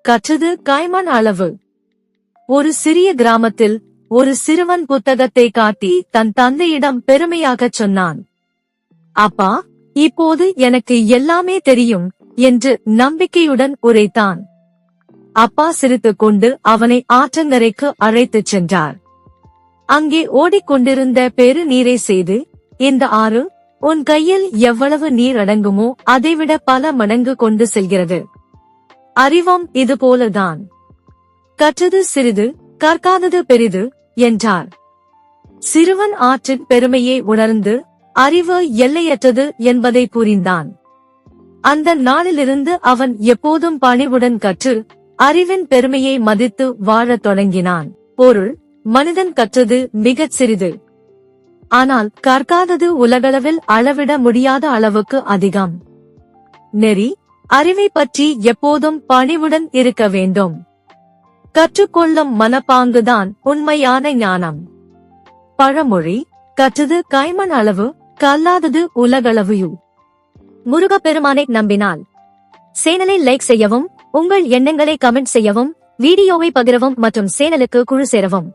கற்றது கைமண் அளவு. ஒரு சிறிய கிராமத்தில் ஒரு சிறுவன் புத்தகத்தை காட்டி தன் தந்தையிடம் பெருமையாகச் சொன்னான். அப்பா, இப்போது எனக்கு எல்லாமே தெரியும் என்று நம்பிக்கையுடன் உரைத்தான். அப்பா சிரித்துக் கொண்டு அவனை ஆற்றங்கரைக்கு அழைத்துச் சென்றார். அங்கே ஓடிக்கொண்டிருந்த பெரு நீரை செய்து, இந்த ஆறு உன் கையில் எவ்வளவு நீர் அடங்குமோ அதைவிட பல மடங்கு கொண்டு செல்கிறது. அறிவும் இதுபோலதான். கற்றது சிறிது, கற்காதது பெரிது என்றார். சிறுவன் ஆற்றின் பெருமையை உணர்ந்து அறிவு எல்லையற்றது என்பதை புரிந்தான். அந்த நாளிலிருந்து அவன் எப்போதும் பணிவுடன் கற்று அறிவின் பெருமையை மதித்து வாழத் தொடங்கினான். பொருள்: மனிதன் கற்றது மிகச் சிறிது, ஆனால் கற்காதது உலகளவில் அளவிட முடியாத அளவுக்கு அதிகம். நெறி: அறிவை பற்றி எப்போதும் பணிவுடன் இருக்க வேண்டும். கற்றுக்கொள்ளும் மனப்பாங்குதான் உண்மையான ஞானம். பழமொழி: கற்றது கைமண் அளவு, கல்லாதது உலகளவு. முருகப்பெருமானை நம்பினால் சேனலை லைக் செய்யவும், உங்கள் எண்ணங்களை கமெண்ட் செய்யவும், வீடியோவை பகிரவும் மற்றும் சேனலுக்கு குழு சேரவும்.